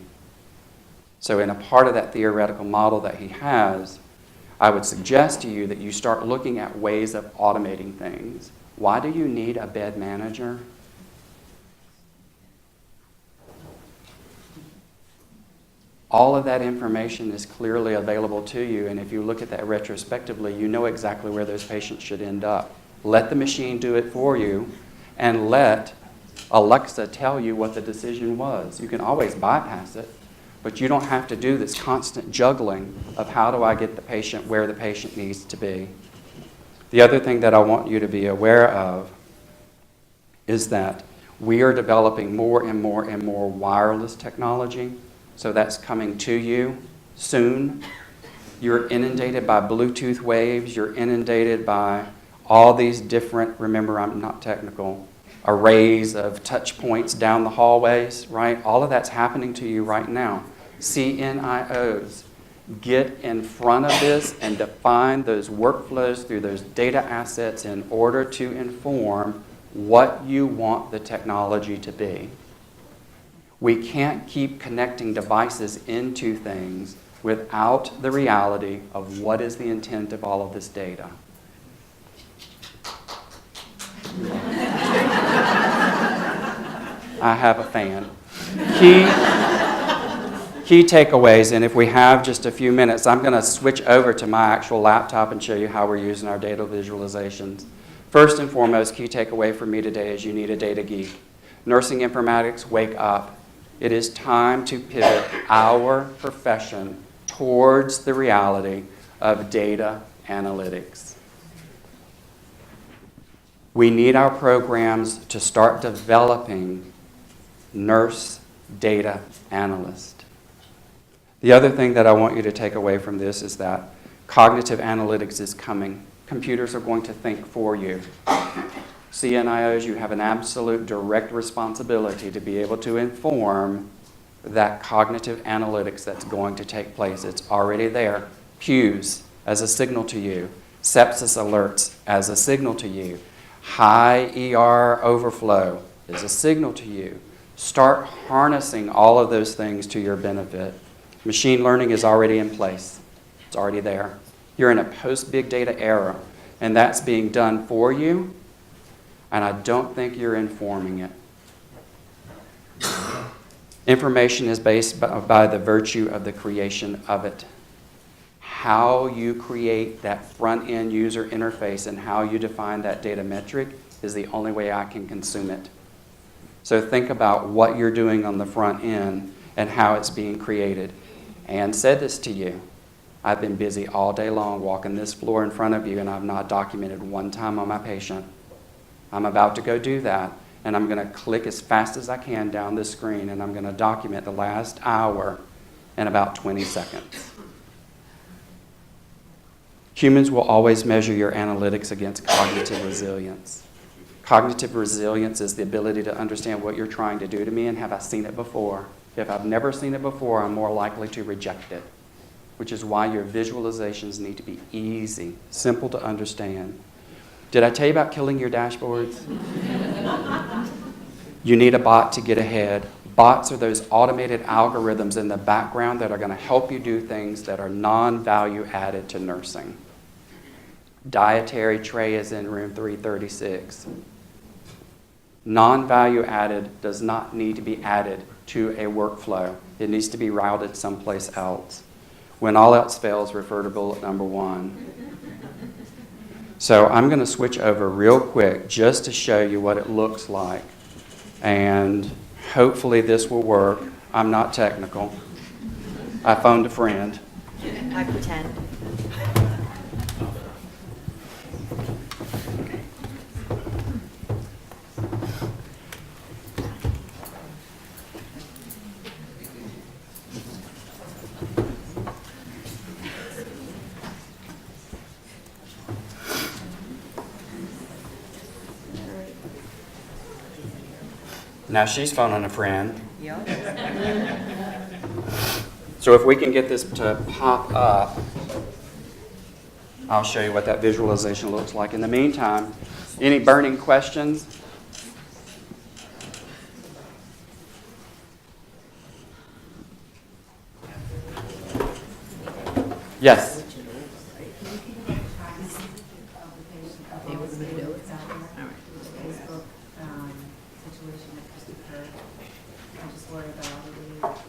So in a part of that theoretical model that he has, I would suggest to you that you start looking at ways of automating things. Why do you need a bed manager? All of that information is clearly available to you, and if you look at that retrospectively, you know exactly where those patients should end up. Let the machine do it for you, and let Alexa tell you what the decision was. You can always bypass it, but you don't have to do this constant juggling of how do I get the patient where the patient needs to be. The other thing that I want you to be aware of is that we are developing more and more and more wireless technology. So that's coming to you soon. You're inundated by Bluetooth waves. You're inundated by all these different, remember I'm not technical, arrays of touch points down the hallways, right? All of that's happening to you right now. CNIOs, get in front of this and define those workflows through those data assets in order to inform what you want the technology to be. We can't keep connecting devices into things without the reality of what is the intent of all of this data. I have a fan. Key takeaways, and if we have just a few minutes, I'm going to switch over to my actual laptop and show you how we're using our data visualizations. First and foremost, key takeaway for me today is you need a data geek. Nursing informatics, wake up. It is time to pivot our profession towards the reality of data analytics. We need our programs to start developing nurse data analysts. The other thing that I want you to take away from this is that cognitive analytics is coming. Computers are going to think for you. CNIOs, you have an absolute direct responsibility to be able to inform that cognitive analytics that's going to take place. It's already there. Pews as a signal to you. Sepsis alerts as a signal to you. High ER overflow is a signal to you. Start harnessing all of those things to your benefit. Machine learning is already in place. It's already there. You're in a post-big data era, and that's being done for you, and I don't think you're informing it. Information is based by the virtue of the creation of it. how you create that front-end user interface and how you define that data metric is the only way I can consume it. So think about what you're doing on the front end and how it's being created. Anne said this to you. I've been busy all day long walking this floor in front of you, and I've not documented one time on my patient. I'm about to go do that, and I'm going to click as fast as I can down this screen, and I'm going to document the last hour in about 20 seconds. Humans will always measure your analytics against cognitive resilience. Cognitive resilience is the ability to understand what you're trying to do to me and have I seen it before. If I've never seen it before, I'm more likely to reject it, which is why your visualizations need to be easy, simple to understand. Did I tell you about killing your dashboards? You need a bot to get ahead. Bots are those automated algorithms in the background that are going to help you do things that are non-value added to nursing. Dietary tray is in room 336. Non-value added does not need to be added to a workflow. It needs to be routed someplace else. When all else fails, refer to bullet number 1. So I'm going to switch over real quick just to show you what it looks like. And hopefully this will work. I'm not technical. I phoned a friend. I pretend. Now she's phoning a friend. Yep. So if we can get this to pop up, I'll show you what that visualization looks like. In the meantime, any burning questions? Yes. Situation that just occurred. I'm just worried about all the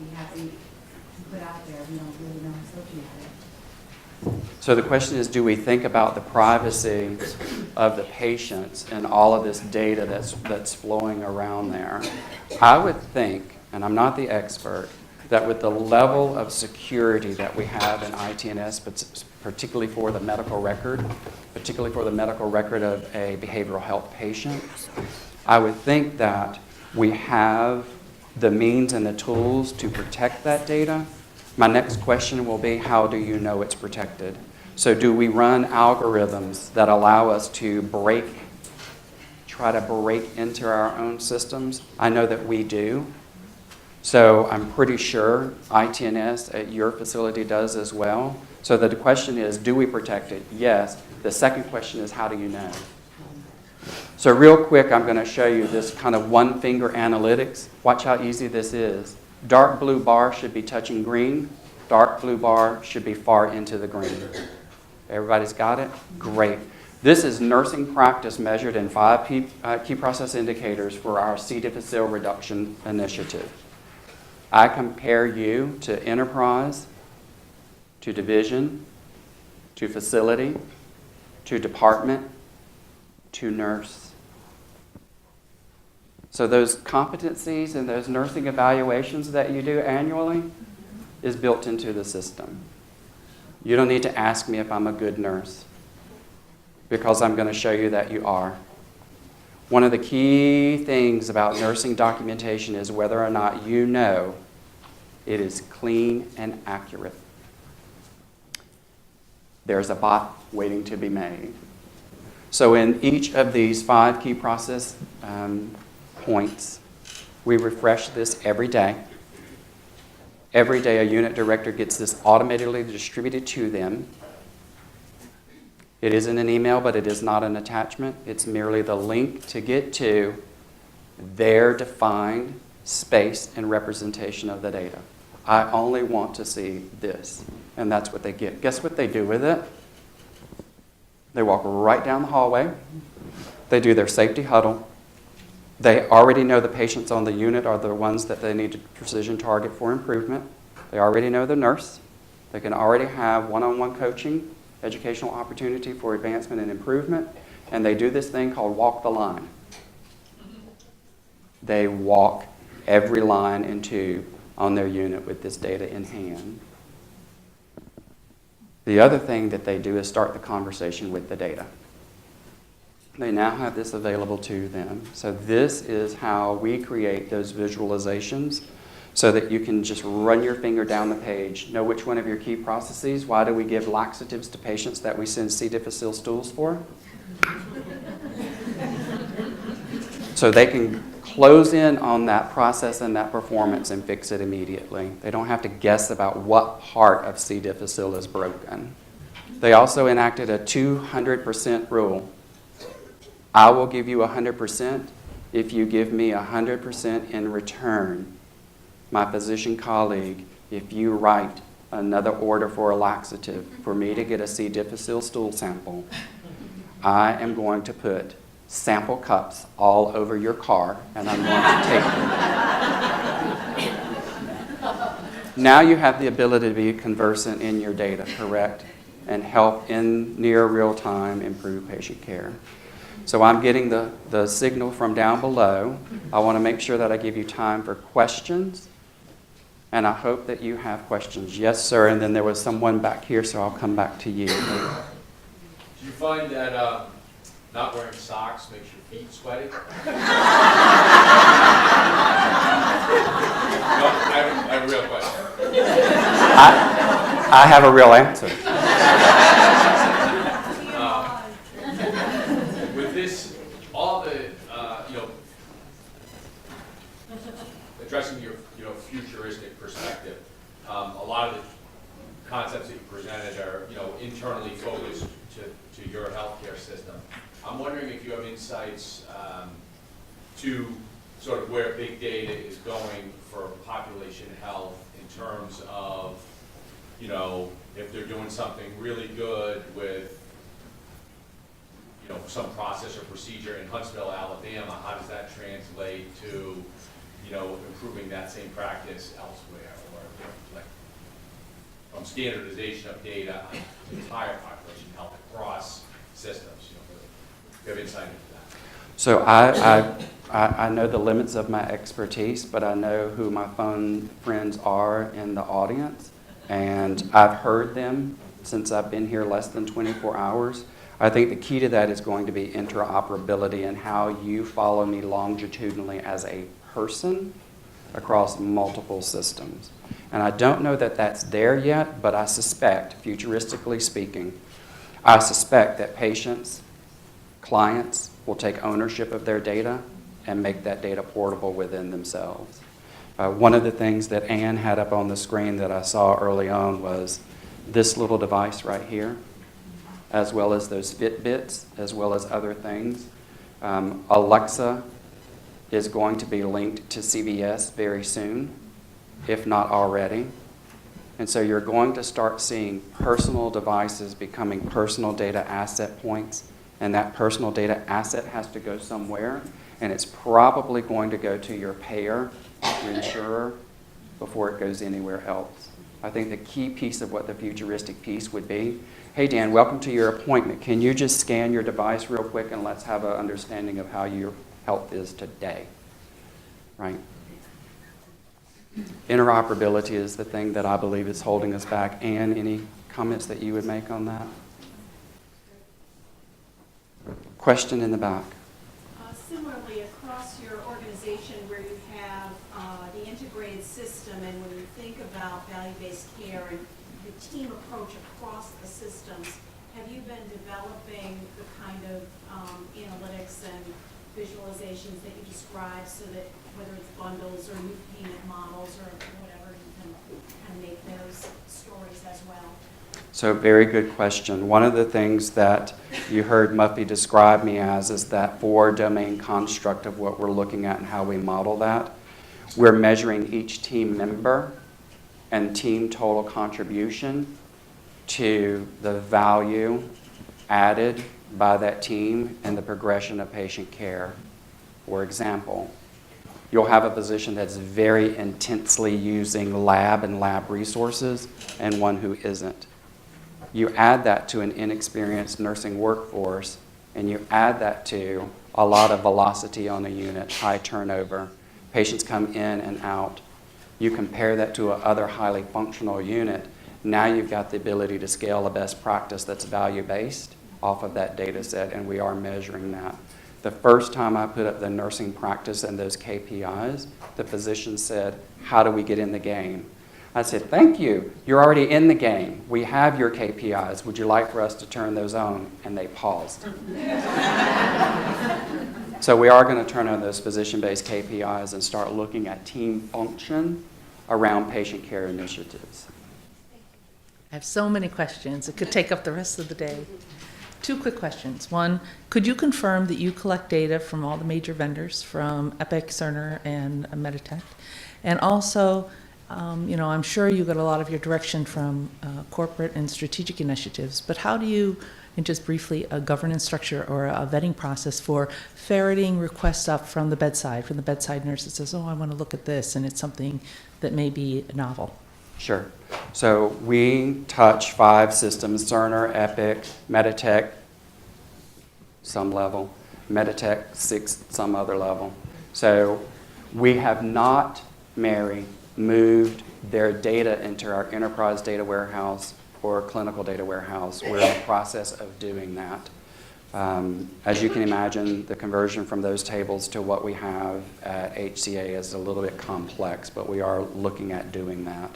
we have to put out there. We don't really know who's looking at it. So the question is, do we think about the privacy of the patients and all of this data that's flowing around there? I would think, and I'm not the expert, that with the level of security that we have in ITNS, but particularly for the medical record, particularly for the medical record of a behavioral health patient, I would think that we have the means and the tools to protect that data. My next question will be, how do you know it's protected? So do we run algorithms that allow us to try to break into our own systems? I know that we do. So I'm pretty sure ITNS at your facility does as well. So the question is, do we protect it? Yes. The second question is, how do you know? So real quick, I'm going to show you this kind of one-finger analytics. Watch how easy this is. Dark blue bar should be touching green. Dark blue bar should be far into the green. Everybody's got it? Great. This is nursing practice measured in 5 key process indicators for our C. difficile reduction initiative. I compare you to enterprise, to division, to facility, to department, to nurse. So those competencies and those nursing evaluations that you do annually is built into the system. You don't need to ask me if I'm a good nurse, because I'm going to show you that you are. One of the key things about nursing documentation is whether or not you know it is clean and accurate. There's a bot waiting to be made. So in each of these 5 key process points, we refresh this every day. Every day a unit director gets this automatically distributed to them. It isn't an email, but it is not an attachment. It's merely the link to get to their defined space and representation of the data. I only want to see this, and that's what they get. Guess what they do with it? They walk right down the hallway. They do their safety huddle. They already know the patients on the unit are the ones that they need to precision target for improvement. They already know the nurse. They can already have one-on-one coaching, educational opportunity for advancement and improvement, and they do this thing called walk the line. They walk every line and tube on their unit with this data in hand. The other thing that they do is start the conversation with the data. They now have this available to them. So this is how we create those visualizations so that you can just run your finger down the page, know which one of your key processes. Why do we give laxatives to patients that we send C. difficile stools for? So they can close in on that process and that performance and fix it immediately. They don't have to guess about what part of C. difficile is broken. They also enacted a 200% rule. I will give you 100% if you give me 100% in return. My physician colleague, if you write another order for a laxative for me to get a C. difficile stool sample, I am going to put sample cups all over your car, and I'm going to take them. Now you have the ability to be conversant in your data, correct? And help in near real time improve patient care. So I'm getting the signal from down below. I want to make sure that I give you time for questions, and I hope that you have questions. Yes, sir, and then there was someone back here, so I'll come back to you. Do you find that not wearing socks makes your feet sweaty? No, I have a real question. I have a real answer. With this, all the, addressing your, futuristic perspective, a lot of the concepts that you presented are, internally focused to your healthcare system. I'm wondering if you have insights to sort of where big data is going for population health in terms of, if they're doing something really good with, some process or procedure in Huntsville, Alabama, how does that translate to, improving that same practice elsewhere, or like from standardization of data on the entire population health across systems? Do you have insight into that? So I know the limits of my expertise, but I know who my phone friends are in the audience, and I've heard them since I've been here less than 24 hours. I think the key to that is going to be interoperability and how you follow me longitudinally as a person across multiple systems. And I don't know that that's there yet, but I suspect, futuristically speaking, I suspect that patients, clients will take ownership of their data and make that data portable within themselves. One of the things that Ann had up on the screen that I saw early on was this little device right here, as well as those Fitbits, as well as other things. Alexa is going to be linked to CVS very soon, if not already. And so you're going to start seeing personal devices becoming personal data asset points, and that personal data asset has to go somewhere, and it's probably going to go to your payer, your insurer, before it goes anywhere else. I think the key piece of what the futuristic piece would be, hey Dan, welcome to your appointment. Can you just scan your device real quick and let's have an understanding of how your health is today, right? Interoperability is the thing that I believe is holding us back. Ann, any comments that you would make on that? Question in the back. Similarly, across your organization where you have the integrated system, and when you think about value-based care and the team approach across the systems, have you been developing the kind of analytics and visualizations that you described so that whether it's bundles or new payment models or whatever, you can kind of make those stories as well? So very good question. One of the things that you heard Muffy describe me as is that four-domain construct of what we're looking at and how we model that. We're measuring each team member and team total contribution to the value added by that team and the progression of patient care. For example, You'll have a physician that's very intensely using lab and lab resources and one who isn't. You add that to an inexperienced nursing workforce, and you add that to a lot of velocity on a unit, high turnover. Patients come in and out. You compare that to another highly functional unit. Now you've got the ability to scale a best practice that's value-based off of that data set, and we are measuring that. The first time I put up the nursing practice and those KPIs, the physician said, "How do we get in the game?" I said, "Thank you. You're already in the game. We have your KPIs. Would you like for us to turn those on?" And they paused. So we are going to turn on those physician-based KPIs and start looking at team function around patient care initiatives. I have so many questions. It could take up the rest of the day. 2 quick questions. One, could you confirm that you collect data from all the major vendors, from Epic, Cerner, and Meditech? And also, I'm sure you get a lot of your direction from corporate and strategic initiatives, but how do you, and just briefly, a governance structure or a vetting process for ferreting requests up from the bedside nurse that says, "Oh, I want to look at this," and it's something that may be novel? Sure. So we touch 5 systems: Cerner, Epic, Meditech, some level, Meditech, 6, some other level. So we have not, Mary, moved their data into our enterprise data warehouse or clinical data warehouse. We're in the process of doing that. As you can imagine, the conversion from those tables to what we have at HCA is a little bit complex, but we are looking at doing that.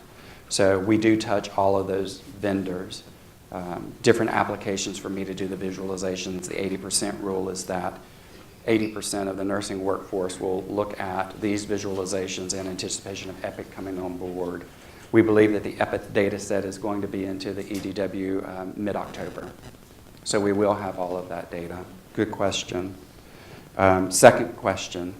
So we do touch all of those vendors. Different applications for me to do the visualizations. The 80% rule is that 80% of the nursing workforce will look at these visualizations in anticipation of Epic coming on board. We believe that the Epic data set is going to be into the EDW mid-October. So we will have all of that data. Good question. Second question,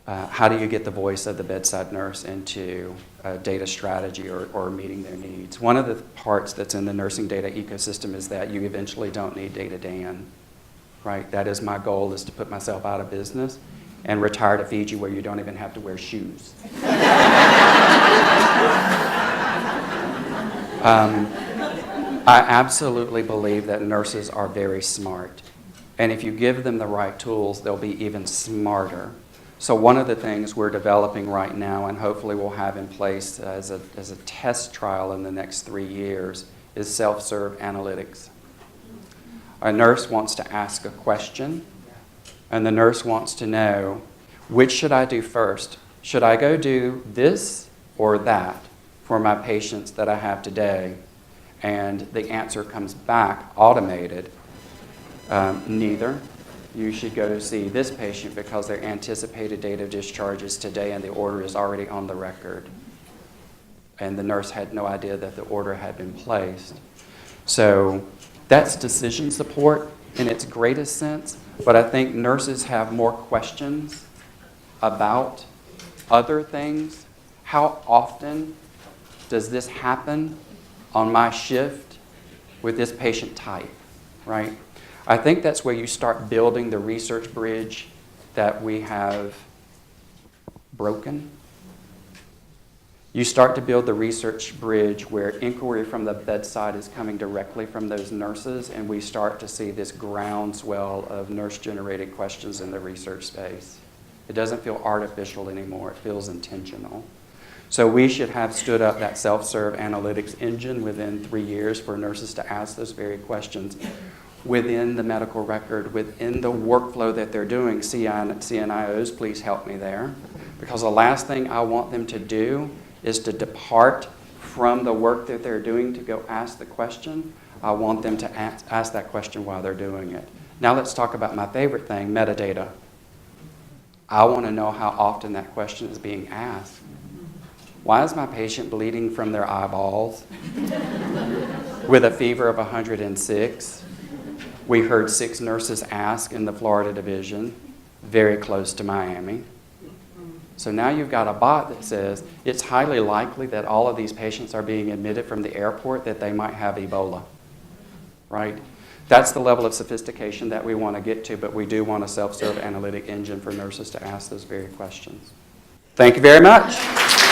how do you get the voice of the bedside nurse into data strategy or meeting their needs? One of the parts that's in the nursing data ecosystem is that you eventually don't need Data Dan, right? That is my goal, is to put myself out of business and retire to Fiji where you don't even have to wear shoes. I absolutely believe that nurses are very smart. And if you give them the right tools, they'll be even smarter. So one of the things we're developing right now, and hopefully we'll have in place as a test trial in the next 3 years, is self-serve analytics. A nurse wants to ask a question, and the nurse wants to know, which should I do first? Should I go do this or that for my patients that I have today? And the answer comes back automated, neither. You should go see this patient because their anticipated date of discharge is today and the order is already on the record. And the nurse had no idea that the order had been placed. So that's decision support in its greatest sense, but I think nurses have more questions about other things. How often does this happen on my shift with this patient type, right? I think that's where you start building the research bridge that we have broken. You start to build the research bridge where inquiry from the bedside is coming directly from those nurses, and we start to see this groundswell of nurse-generated questions in the research space. It doesn't feel artificial anymore. It feels intentional. So we should have stood up that self-serve analytics engine within 3 years for nurses to ask those very questions within the medical record, within the workflow that they're doing. CNIOs, please help me there. Because the last thing I want them to do is to depart from the work that they're doing to go ask the question. I want them to ask that question while they're doing it. Now let's talk about my favorite thing, metadata. I want to know how often that question is being asked. Why is my patient bleeding from their eyeballs with a fever of 106? We heard 6 nurses ask in the Florida division, very close to Miami. So now you've got a bot that says it's highly likely that all of these patients are being admitted from the airport that they might have Ebola, right? That's the level of sophistication that we want to get to, but we do want a self-serve analytic engine for nurses to ask those very questions. Thank you very much.